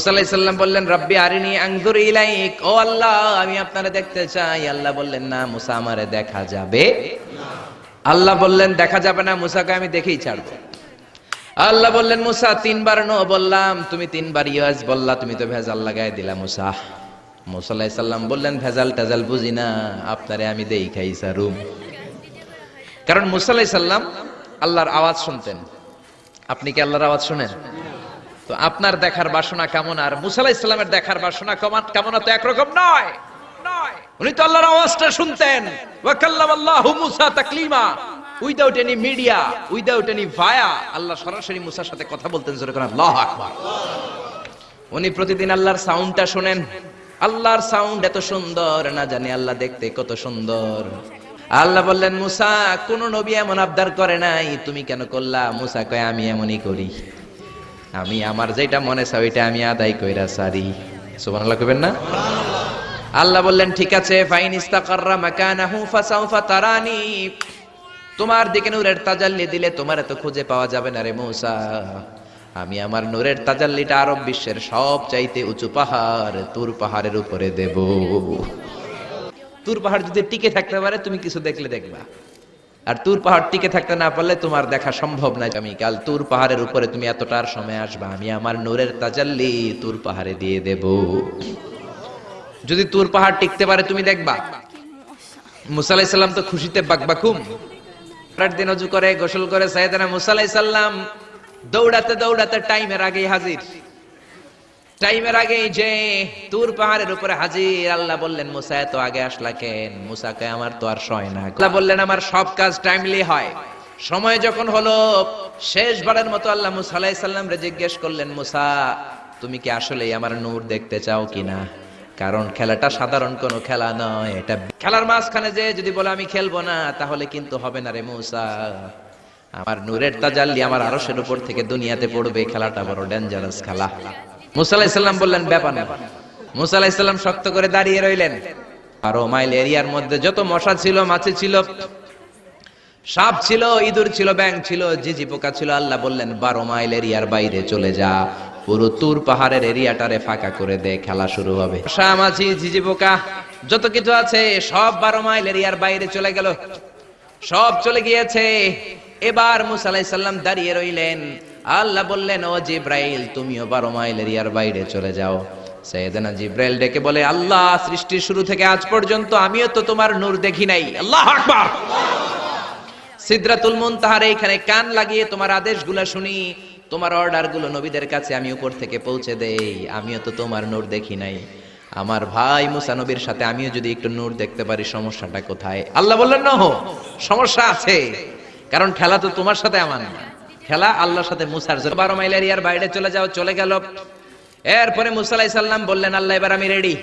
মুসা আলাইহিস সালাম বললেন রব্বি আরিনি আনজুর ইলাইক, ও আল্লাহ আমি আপনারে দেখতে চাই। আল্লাহ বললেন না মুসা আমারে দেখা যাবে না। আল্লাহ বললেন দেখা যাবে না, মুসাকে আমি দেখেই ছাড়বো। আল্লাহ বললেন মুসা তিনবার নো বললাম, তুমি তিনবার ইয়াস বললা, তুমি তো ভেজাল লাগাই দিলা মুসা। মুসা আলাইহিস সালাম বললেন ভেজাল টেজাল বুঝি না, আপনারে আমি দেখাই ছাড়ুম। কারণ মুসা আলাইহিস সালাম আল্লাহর আওয়াজ শুনতেন। আপনি কি আল্লাহর আওয়াজ শুনেন? তো আপনার দেখার বাসনা কেমন আর মুসা আলাইহিস সালামের দেখার বাসনা কেমন তো একরকম নয়। উনি তো আল্লাহর আওয়াজটা শুনতেন। ওয়া কাল্লামাল্লাহু মুসা তাকলিমা, without any media, without any via, Allah সরাসরি মুসার সাথে কথা বলতেন। জোরে করে আল্লাহু আকবার। উনি প্রতিদিন আল্লাহর সাউন্ডটা শুনেন। আল্লাহর সাউন্ড এত সুন্দর, না জানি আল্লাহ দেখতে কত সুন্দর। আল্লাহ বললেন মুসা কোন নবী এমন আবদার করে নাই, তুমি কেন করলা? মুসা কয় আমি এমনই করি, আমি আমার যেটা মনে চাই ওইটা আমি আদায় কইরা সারি। সুবহানাল্লাহ কইবেন না? আল্লাহ বললেন ঠিক আছে, ফাইন ইস্তাকাররা মাকানাহু ফাসাউফা তারানি, তোমার দিকে নূরের তাজাল্লি দিলে তোমার এত খুঁজে পাওয়া যাবে না রে মুসা। আমি আমার নূরের তাজাল্লিটা আরব বিশ্বের সব চাইতে উঁচু পাহাড় তুর পাহাড়ের উপরে দেব। তুর পাহাড় যদি টিকে থাকতে পারে তুমি কিছু দেখলে দেখবা, আর তুর পাহাড় টিকে থাকতে না পারলে তোমার দেখা সম্ভব না। আমি কাল তুর পাহাড়ের উপরে তুমি এতটার সময় আসবা, আমি আমার নূরের তাজাল্লি তুর পাহাড়ে দিয়ে দেব। যদি তুর পাহাড় টিকতে পারে তুমি দেখবা। মুসা আলাইহিস সালাম তো খুশিতে বাকবাকুম। রাত দিন ওযু করে গোসল করে সাইয়েদনা মুসা আলাইহিস সালাম দৌড়াতে দৌড়াতে টাইমের আগেই হাজির। টাইমের আগেই যে তুর পাহাড়ের উপরে হাজির। আল্লাহ বললেন মুসা এত আগে আসলা কেন? মুসা কয় আমার তো আর সময় না। আল্লাহ বললেন আমার সব কাজ টাইমলি হয়। সময় যখন হলো শেষবারের মতো আল্লাহ মুসা আলাইহিস সালামরে জিজ্ঞেস করলেন মুসা তুমি কি আসলেই আমার নূর দেখতে চাও কিনা? কারণ খেলাটা সাধারণ কোনো খেলা নয়, এটা খেলার মাঝখানে যে যদি বলে আমি খেলবো না তাহলে কিন্তু হবে না রে মুসা। আমার নূরের তাজাল্লি আমার আরশের উপর থেকে দুনিয়াতে পড়বে, খেলাটা বড় ডেঞ্জারাস খেলা। মুসা আলাইহিস সালাম বললেন ব্যাপার না। মুসা আলাইহিস সালাম শক্ত করে দাঁড়িয়ে রইলেন। 12 মাইল এরিয়ার মধ্যে যত মশা ছিল, মাছি ছিল, সাপ ছিল, ইঁদুর ছিল, ব্যাঙ ছিল, ঝিঝি পোকা ছিল, আল্লাহ বললেন 12 মাইল এরিয়ার বাইরে চলে যা, পুরো তুর পাহাড়ের এরিয়াটারে ফাঁকা করে দে, খেলা শুরু হবে। মশা মাছি ঝিঝি পোকা যত কিছু আছে সব 12 মাইল এরিয়ার বাইরে চলে গেল, সব চলে গিয়েছে। এবার মুসা আলাইহিস সালাম দাঁড়িয়ে রইলেন। আল্লাহ বললেন ও জিব্রাইল তুমিও 12 মাইল এরিয়ার বাইরে চলে যাও। সাইয়েদনা জিব্রাইল ডেকে বলে আল্লাহ সৃষ্টির শুরু থেকে আজ পর্যন্ত আমিও তো তোমার নূর দেখি নাই। আল্লাহু আকবার। সিদরাতুল মুনতাহার এইখানে কান লাগিয়ে তোমার আদেশগুলো শুনি, তোমার অর্ডারগুলো নবীদের কাছে আমি উপর থেকে পৌঁছে দেই, আমিও তো তোমার নূর দেখি নাই। আমার ভাই মুসা নবীর সাথে আমিও যদি একটু নূর দেখতে পারি সমস্যাটা কোথায়? আল্লাহ বললেন না, সমস্যা আছে, কারণ খেলা তো তোমার সাথে আমার না, খেলা আল্লাহর সাথে মুসার। 12 মাইল এরিয়ার বাইরে চলে যাও, চলে গেল। এরপরে মুসা আলাইহিস সালাম বললেন আল্লাহ এবার আমি রেডি।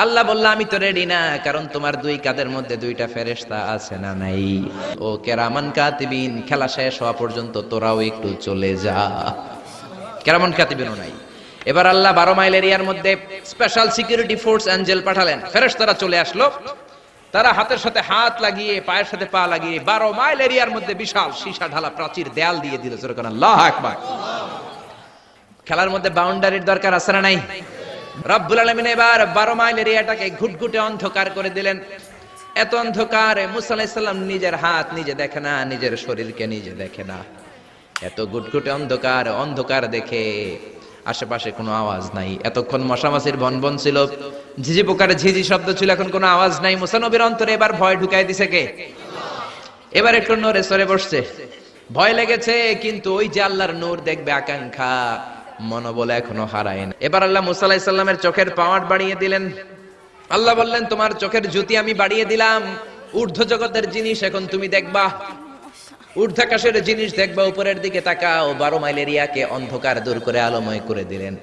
আল্লাহ বললেন আমি তো রেডি না, কারণ তোমার দুই কাঁধের মধ্যে দুইটা ফেরেশতা আছে না নাই? ও কেরামান কাতিবিন, খেলা শেষ হওয়া পর্যন্ত তোরাও একটু চলে যা। কেরামান কাতিবিনও নাই। এবার আল্লাহ 12 মাইল এরিয়ার মধ্যে স্পেশাল সিকিউরিটি ফোর্স এঞ্জেল পাঠালেন। ফেরেশতারা চলে আসলো, তারা হাতের সাথে হাত লাগিয়ে পায়ের সাথে পা লাগিয়ে 12 মাইল এরিয়ার মধ্যে বিশাল সীসা ঢালা প্রাচীর দেয়াল দিয়ে দিল। যেরকম আল্লাহু আকবার। খেলার মধ্যে বাউন্ডারির দরকার আছে না নাই? রব্বুল আলামিন এবার 12 মাইল এরিয়াটাকে ঘুটঘুটে অন্ধকার করে দিলেন। এত অন্ধকারে মুসা আলাইহিস সালাম নিজের হাত নিজে দেখে না, নিজের শরীরকে নিজে দেখে না। এত ঘুটঘুটে অন্ধকার, অন্ধকার দেখে আশেপাশে কোনো আওয়াজ নাই। এতক্ষণ মশামাছির ভনভন ছিল, ঝিঝি পোকার ঝিঝি শব্দ ছিল, এখন কোনো আওয়াজ নাই। মুসা নবীর অন্তরে এবার ভয় ঢুকাই দিছে কে? এবার একটু নড়ে সরে বসছে, ভয় লেগেছে, কিন্তু ওই যে আল্লাহর নূর দেখবে আকাঙ্ক্ষা মনোবল এখনো হারায় না। এবার আল্লাহ মুসা আলাইহিস সালামের চোখের পাওয়ার বাড়িয়ে দিলেন। আল্লাহ বললেন তোমার চোখের জ্যোতি আমি বাড়িয়ে দিলাম, ঊর্ধ্ব জগতের জিনিস এখন তুমি দেখবা, ঊর্ধ্বাকাশের জিনিস দেখবা, উপরের দিকে তাকাও। 12 মাইল এরিয়াকে অন্ধকার দূর করে আলোময় করে দিলেন।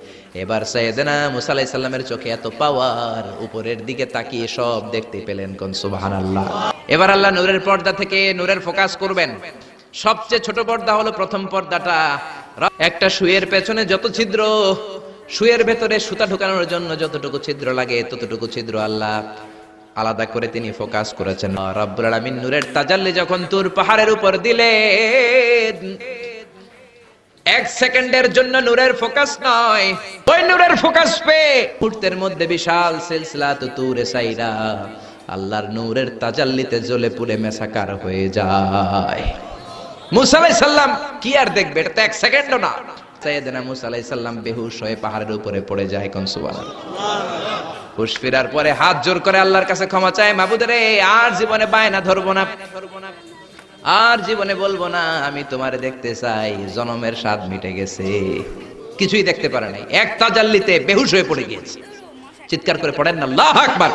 এবার সাইয়েদনা মুসা আলাইহিস সালামের চোখে এত পাওয়ার, উপরের দিকে তাকিয়ে সব দেখতে পেলেন। কোন সুবহানাল্লাহ। এবার আল্লাহ নূরের পর্দা থেকে নূরের ফোকাস করবেন। সবচেয়ে ছোট পর্দা হলো প্রথম পর্দাটা। একটা সুইয়ের পেছনে যত ছিদ্র, সুইয়ের ভেতরে সুতা ঢোকানোর জন্য যতটুকু ছিদ্র লাগে ততটুকু ছিদ্র আল্লাহ আলাদা করে তিনি ফোকাস করেছেন। রব্বুল আলামিন নূরের তাজাল্লি যখন তুর পাহাড়ের উপর দিলেন, এক সেকেন্ডের জন্য নূরের ফোকাস নয়, ওই নূরের ফোকাস পেয়ে মুহূর্তের মধ্যে বিশাল সিলসিলাত তুরে সাইরা আল্লাহর নূরের তাজাল্লিতে জ্বলে পুড়ে মেসাকার হয়ে যায়। মুসা আলাইহিস সালাম কি আর দেখবে, এটা তো এক সেকেন্ডও না। সাইয়েদনা মুসা আলাইহিস সালাম বেহুশ হয়ে পাহাড়ের উপরে পড়ে যায়। কোন সুবহানাল্লাহ। হুশ ফেরার পরে হাত জোর করে আল্লাহর কাছে ক্ষমা চায়, মাবুদ রে, আর জীবনে বায়না ধরবো না, আর জীবনে বলবো না আমি তোমারে দেখতে চাই, জনমের স্বাদ মিটে গেছে। কিছুই দেখতে পারে নাই, এক তাজাল্লিতে বেহুশ হয়ে পড়ে গিয়েছে। চিৎকার করে পড়েন না আল্লাহু আকবার।